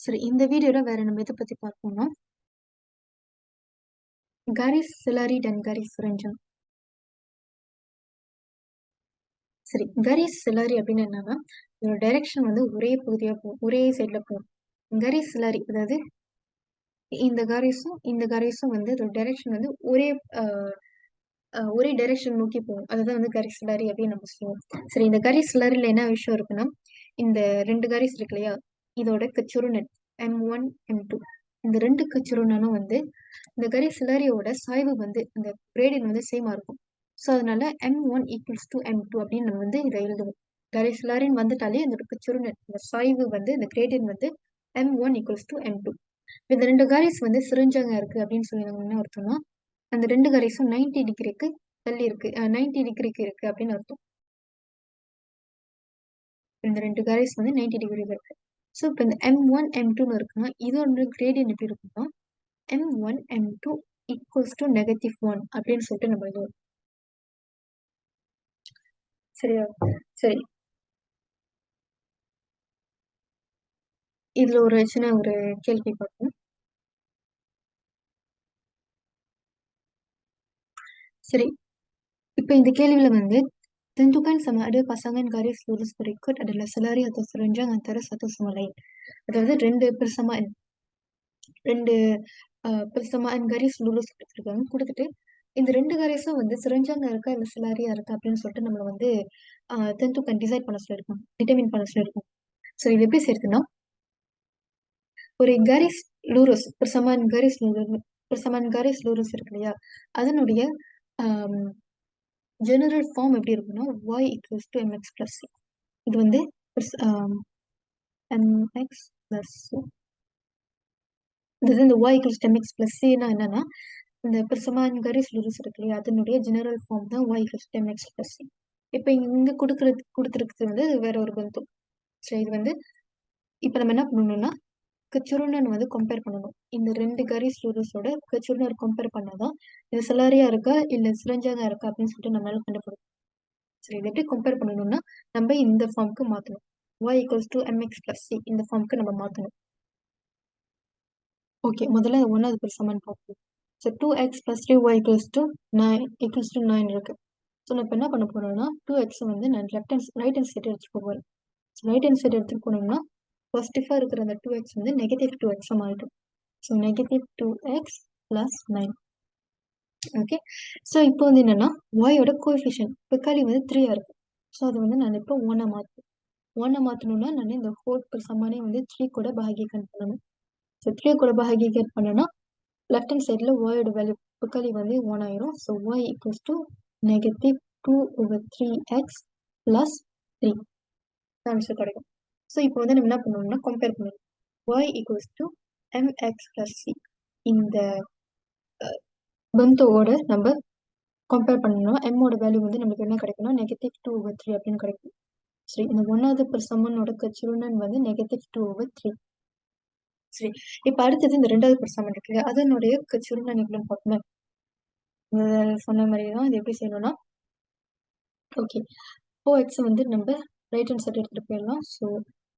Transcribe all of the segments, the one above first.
சரி, இந்த வீடியோல வேற நம்ம எதை பத்தி பார்ப்போம்னா garis, selari dan garis serenjang. சரி, garis, selari அப்படின்னு என்னன்னா இதோட டைரக்ஷன் வந்து ஒரே பகுதியா போகும், ஒரே சைட்ல போகும். garis, selari அதாவது இந்த garisம் வந்து இதோட டைரக்ஷன் வந்து ஒரே டைரக்ஷன் நோக்கி போகும். அதுதான் வந்து garis, selari அப்படின்னு நம்ம சொல்லுவோம். சரி, இந்த garis, selariல என்ன விஷயம் இருக்குன்னா இந்த ரெண்டு garis இருக்கு இல்லையா, இதோட கச்சுருநட் M1 M2 இந்த ரெண்டு கச்சுருனனும் வந்து இந்த garis selariயோட சாய்வு வந்து இந்த gradient வந்து சேமா இருக்கும். ஸோ அதனால M1 ஈக்குவல்ஸ் டு M2 அப்படின்னு நம்ம வந்து இதை எழுதுவோம். garis selariன்னு வந்துட்டாலே இந்த கச்சுருநட் இந்த சாய்வு வந்து இந்த gradient வந்து M1 ஈக்குவல்ஸ் டு M2. இந்த ரெண்டு garis வந்து செரிஞ்சாங்க இருக்கு அப்படின்னு சொல்லி நம்ம என்ன அர்த்தம்னா அந்த ரெண்டு garisம் 90 டிகிரிக்கு தள்ளி இருக்கு, 90 டிகிரிக்கு இருக்கு அப்படின்னு அர்த்தம். இந்த ரெண்டு garis வந்து 90 டிகிரிக்கு இருக்கு. ஸோ இப்போ இந்த M1 M2ன்னு இருக்குன்னா இதோட gradient எப்படி இருக்குன்னா M1 M2 ஈக்குவல்ஸ் டு -1 அப்படின்னு சொல்லிட்டு நம்ம எழுதுவோம். சரியா? சரி, இதுல ஒரு சின்ன ஒரு கேள்வி பார்ப்போம். சரி, இப்ப இந்த கேள்வியில வந்து tentukan sama ada pasangan garis lurus berikut adalah selari atau serenjang antara satu sama lain. அதாவது ரெண்டு பெருசமான garis lurus கொடுத்துருக்காங்க. கொடுத்துட்டு இந்த ரெண்டு garisம் வந்து செரிஞ்சாங்க இருக்கா இல்ல செலாரியா இருக்கா அப்படின்னு சொல்லிட்டு நம்மள வந்து tentukan டிசைட் பண்ண சொல்லியிருக்காங்க, டிட்டர்மின் பண்ண சொல்லியிருக்காங்க. ஸோ இது எப்படி சேர்த்துன்னா ஒரு garis lurus persamaan garis lurus இருக்கு இல்லையா, அதனுடைய ஜெனரல் ஃபார்ம் எப்படி இருக்குன்னா y ஈக்குவல்ஸ் டு mx+c. இது வந்து mx+c. இந்த y ஈக்குவல்ஸ் டு mx+c-னா என்னன்னா இந்த persamaan garis lurus இருக்கு இல்லையா, அதனுடைய ஜெனரல் ஃபார்ம் தான் y ஈக்குவல்ஸ் டு mx+c. இப்போ இங்க கொடுத்துருக்கிறது வந்து வேற ஒரு பந்தம். சரி, இது வந்து இப்போ நம்ம என்ன பண்ணணும்னா கச்சுருனன் வந்து கம்பேர் பண்ணணும். இந்த ரெண்டு garis lurusோட கச்சுருனர் கம்பேர் பண்ணாதான் இது செலாரியா இருக்கா இல்ல செரிஞ்சாங்கா இருக்கா அப்படின்னு சொல்லிட்டு நம்மளால கண்டுபிடிக்கும். சரி, இதை எப்படி கம்பேர் பண்ணணும்னா நம்ம இந்த ஃபார்முக்கு மாற்றணும். y ஈக்குவல்ஸ் டு mx+c இந்த ஃபார்முக்கு நம்ம மாற்றணும். ஓகே, முதல்ல ஒன்றாவது பெருசமான்னு பார்ப்போம். So 2x + 3y equals to 9 இருக்கு. ஸோ நான் இப்போ என்ன பண்ண போறேன்னா 2x வந்து நான் ரைட் ஹேண்ட் சைடு எடுத்துட்டு போகிறேன். ரைட் ஹேண்ட் சைடு எடுத்துட்டு போனோம்னா பாசிட்டிவாக இருக்கிற அந்த 2x வந்து -2x மாறிடும். So -2x + 9. ஓகே, ஸோ இப்போ வந்து என்னன்னா y-யோட கோஎஃபிஷியன்ட் பிக்காலி வந்து 3 இருக்கு. ஸோ அது வந்து நான் இப்போ 1 மாற்றணும்னா நான் இந்த ஹோல் சமானே வந்து 3 கூட பாகிகன் பண்ணணும். ஸோ 3 கூட பாகிகன் பண்ணனா லெஃப்ட் ஹேண்ட் சைடில் y-யோட வேல்யூ பிக்காலி வந்து 1 ஆயிரும். So y equals to -2/3x + 3 answer கிடைக்கும். ஸோ இப்போ வந்து நம்ம என்ன பண்ணணும்னா கம்பேர் பண்ணணும். y ஈக்குவல்ஸ் டு mx+c இந்த பந்தோட நம்ம கம்பேர் பண்ணணும். m-ஓட வேல்யூ வந்து நமக்கு என்ன கிடைக்கும்னா -2/3 அப்படின்னு கிடைக்கும். சரி, இந்த ஒன்னாவது பெருசமனோட கச்சுருனன் வந்து -2/3. சரி, இப்ப அடுத்தது இந்த ரெண்டாவது பெருசமன் இருக்கு, அதனுடைய கச்சுருனன் எவ்வளோன்னு பார்க்கணும். சொன்ன மாதிரி தான் இது எப்படி செய்யணும்னா ஓகே 4x வந்து நம்ம ரைட் ஹேண்ட் சைடு எடுத்துட்டு போயிடலாம். So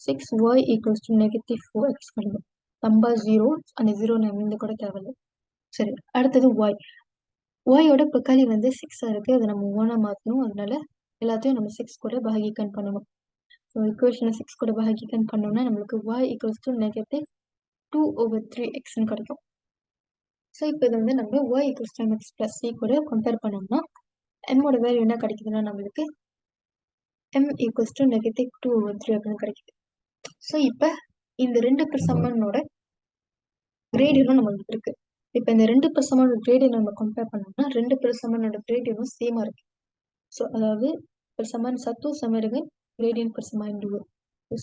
6y equals to -4x கிடைக்கும். நம்பா 0, அந்த 0 நம்ம கூட தேவையில்லை. சரி, அடுத்தது y-யோட பிக்காலி வந்து 6 இருக்கு, அதை நம்ம 1 மாற்றணும். அதனால எல்லாத்தையும் நம்ம 6 கூட பாகிகன் பண்ணணும். ஸோ இக்குவேஷனை 6 கூட பாகிகன் பண்ணோம்னா நம்மளுக்கு y ஈக்குவல்ஸ் டு -2/3xன்னு கிடைக்கும். ஸோ இப்போ இது வந்து நம்ம y ஈக்குவல்ஸ் டு mx+c கூட கம்பேர் பண்ணோம்னா m-ஓட வேல்யூ என்ன கிடைக்குதுன்னா நம்மளுக்கு m ஈக்குவல்ஸ் டு -2/3 அப்படின்னு கிடைக்குது. ஸோ இப்போ இந்த ரெண்டு பெருசமனோட கிரேடியனும் நம்மளுக்கு இருக்கு. இப்போ இந்த ரெண்டு பெருசமனோட கிரேடியன் நம்ம கம்பேர் பண்ணோம்னா ரெண்டு பெருசமனோட கிரேடியனும் சேமா இருக்கு. ஸோ அதாவது பெருசமான் சத்து சமருகன் கிரேடியன் பெருசமான் டூ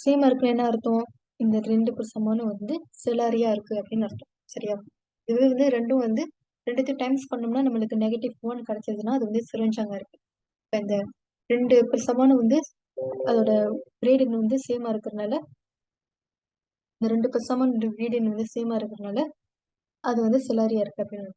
சேமா இருக்குன்னு என்ன அர்த்தம், இந்த ரெண்டு பெருசமானும் வந்து செலாரியா இருக்கு அப்படின்னு அர்த்தம். சரியா? இது வந்து ரெண்டும் வந்து ரெண்டுத்தையும் டைம்ஸ் பண்ணோம்னா நம்மளுக்கு -1 கிடைச்சதுன்னா அது வந்து செரிஞ்சாங்க இருக்கு. இப்போ இந்த ரெண்டு பெருசமானும் வந்து அதோட கிரேடியன் வந்து சேமா இருக்கிறதுனால இந்த ரெண்டு பெருசமான கிரேடியன் வந்து சேமா இருக்கிறதுனால அது வந்து செலாரியா இருக்கு அப்படின்னு.